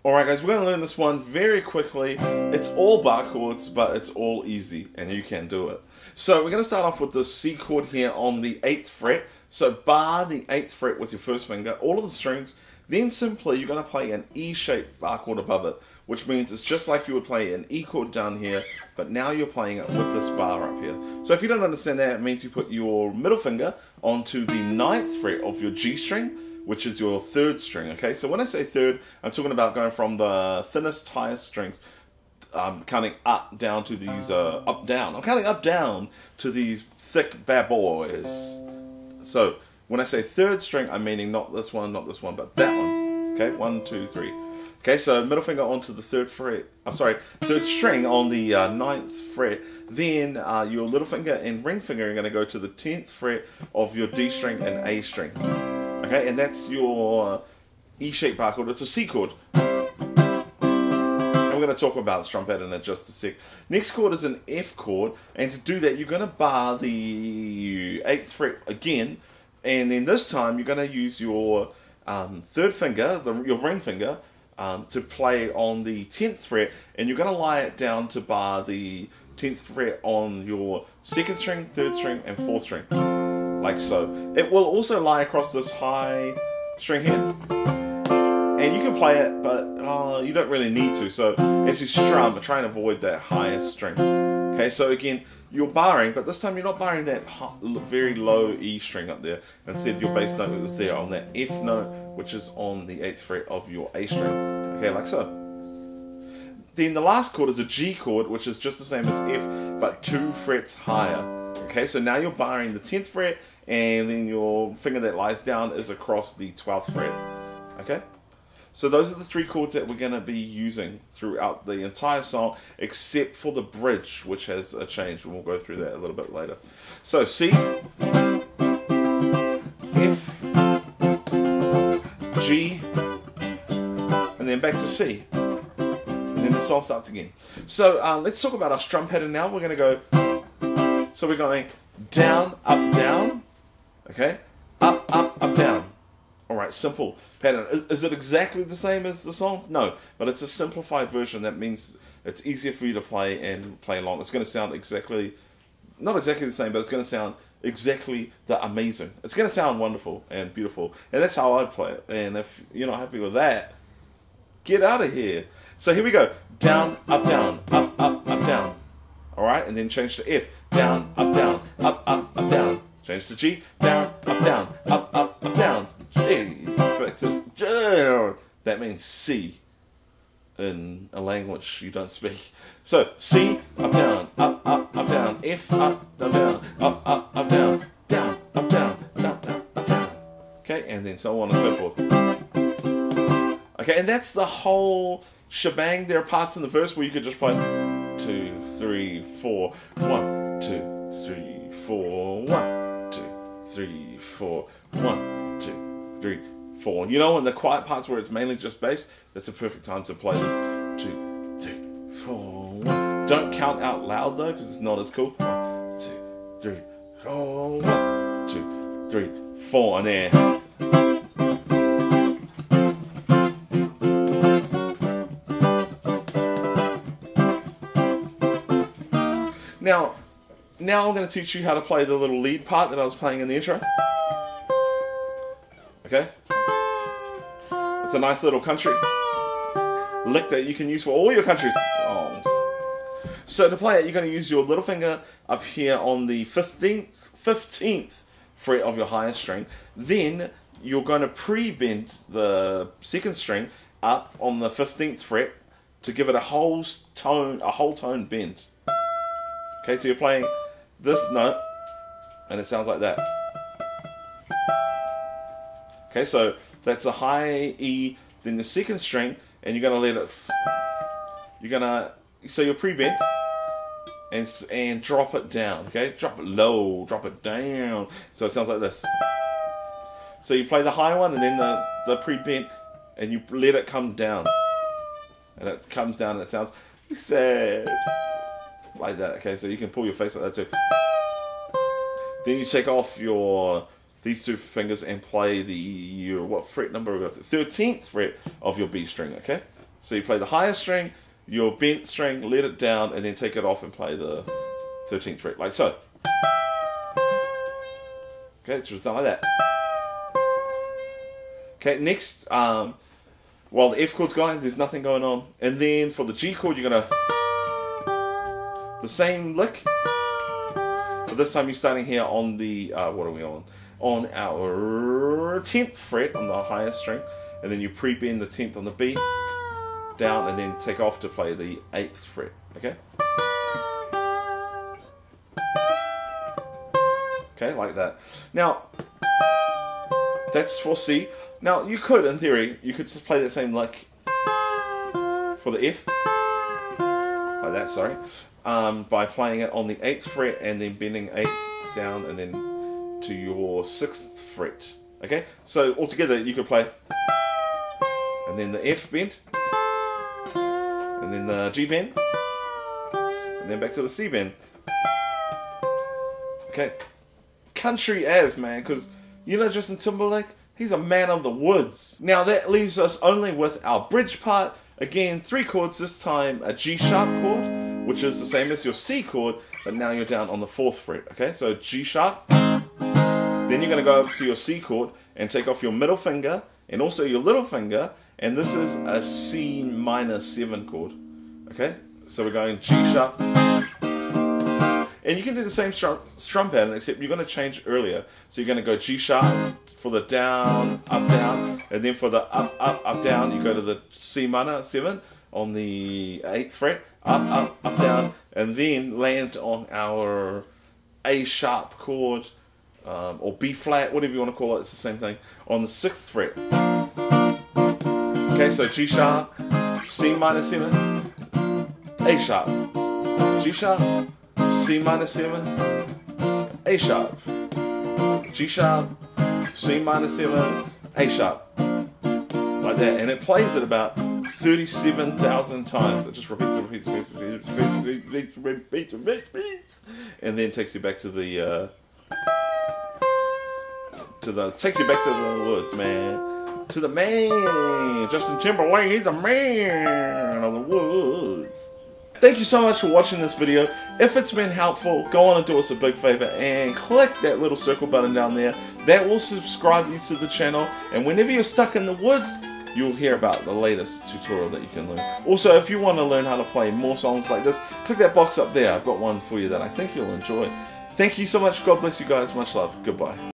Alright guys, we're going to learn this one very quickly. It's all bar chords, but it's all easy, and you can do it. So we're going to start off with the C chord here on the 8th fret. So bar the 8th fret with your first finger, all of the strings, then simply you're going to play an E-shaped bar chord above it, which means it's just like you would play an E chord down here, but now you're playing it with this bar up here. So if you don't understand that, it means you put your middle finger onto the 9th fret of your G string, which is your 3rd string, okay? So when I say 3rd, I'm talking about going from the thinnest, highest strings, counting up, down to these, up, down. I'm counting up, down to these thick bad boys. So when I say 3rd string, I'm meaning not this one, but that one, okay? 1, 2, 3. Okay, so middle finger onto the 3rd fret, 3rd string on the 9th fret, then your little finger and ring finger are going to go to the 10th fret of your D string and A string. Okay, and that's your E-shaped bar chord. It's a C chord. And we're going to talk about the strum pattern in just a sec. Next chord is an F chord, and to do that, you're going to bar the 8th fret again, and then this time you're going to use your 3rd finger, your ring finger, to play on the 10th fret, and you're going to lie it down to bar the 10th fret on your 2nd string, 3rd string, and 4th string. Like so. It will also lie across this high string here, and you can play it, but you don't really need to. So as you strum, try and avoid that highest string. Okay, so again, you're barring, but this time you're not barring that very low E string up there. Instead, your bass note is there on that F note, which is on the 8th fret of your A string. Okay, like so. Then the last chord is a G chord, which is just the same as F, but 2 frets higher. Okay, so now you're barring the 10th fret, and then your finger that lies down is across the 12th fret. Okay? So those are the 3 chords that we're going to be using throughout the entire song, except for the bridge, which has a change, and we'll go through that a little bit later. So C, F, G, and then back to C. And then the song starts again. So let's talk about our strum pattern now. We're going to go... So we're going down, down, okay? Up, down. Alright, simple pattern. Is it exactly the same as the song? No, but it's a simplified version. That means it's easier for you to play and play along. It's going to sound exactly, not exactly the same, but it's going to sound exactly the amazing. It's going to sound wonderful and beautiful. And that's how I play it. And if you're not happy with that, get out of here. So here we go. Down, down, up, down. Alright, and then change to F. Down, down, up, down. Change to G. Down, down, up, down. G. That means C in a language you don't speak. So C, down, up, down. F, down, down, up, down. Down, down, down. Okay, and then so on and so forth. Okay, and that's the whole shebang. There are parts in the verse where you could just play 2, 3, 4, 1, 2, 3, 4, 1, 2, 3, 4, 1, 2, 3, 4. And you know, in the quiet parts where it's mainly just bass, that's a perfect time to play this 2, 3, 4, 1. Don't count out loud though, because it's not as cool. 1, 2, 3, 4, 1, 2, 3, 4, and there. Now I'm going to teach you how to play the little lead part that I was playing in the intro. Okay? It's a nice little country lick that you can use for all your country songs. So to play it, you're going to use your little finger up here on the 15th fret of your highest string. Then you're going to pre-bend the 2nd string up on the 15th fret to give it a whole tone bend. Okay, so you're playing this note, and it sounds like that. Okay, so that's a high E, then the 2nd string, and you're gonna let it. So you're pre-bent and drop it down. Okay, drop it low, drop it down. So it sounds like this. So you play the high one, and then the pre-bent, and you let it come down, and it comes down, and it sounds sad. Like that, okay, so you can pull your face like that too. Then you take off these 2 fingers and play what fret number we got to? 13th fret of your B string, okay? So you play the highest string, your bent string, let it down, and then take it off and play the 13th fret, like so. Okay, it's just like that. Okay, next, while the F chord's going, there's nothing going on. And then for the G chord, you're gonna the same lick, but this time you're starting here on the what are we on? On our 10th fret on the highest string, and then you pre-bend the 10th on the B down, and then take off to play the 8th fret. Okay. Okay, like that. Now, that's for C. Now, you could, in theory, you could just play that same lick for the F, like that, sorry, by playing it on the 8th fret and then bending 8th down and then to your 6th fret. Okay, so altogether you could play, and then the F bend, and then the G bend, and then back to the C bend. Okay. Country as, man, because you know Justin Timberlake, he's a man of the woods. Now that leaves us only with our bridge part. Again, 3 chords, this time a G sharp chord, which is the same as your C chord, but now you're down on the 4th fret. Okay, so G sharp, then you're going to go up to your C chord and take off your middle finger and also your little finger, and this is a C minor 7 chord. Okay, so we're going G sharp. And you can do the same strum pattern, except you're going to change earlier. So you're going to go G sharp for the down, and then for the up, down, you go to the C minor 7 on the 8th fret, up, down, and then land on our A sharp chord, or B flat, whatever you want to call it, it's the same thing, on the 6th fret. Okay, so G sharp, C minor 7, A sharp, G sharp, C minor 7, A sharp, G sharp, C minor 7, A sharp, like that, and it plays it about 37,000 times. It just repeats, and then takes you back to the takes you back to the woods, man, to the man, Justin Timberlake. He's the man of the woods. Thank you so much for watching this video. If it's been helpful, go on and do us a big favor and click that little circle button down there. That will subscribe you to the channel, and whenever you're stuck in the woods, you'll hear about the latest tutorial that you can learn. Also, if you want to learn how to play more songs like this, click that box up there. I've got one for you that I think you'll enjoy. Thank you so much. God bless you guys. Much love. Goodbye.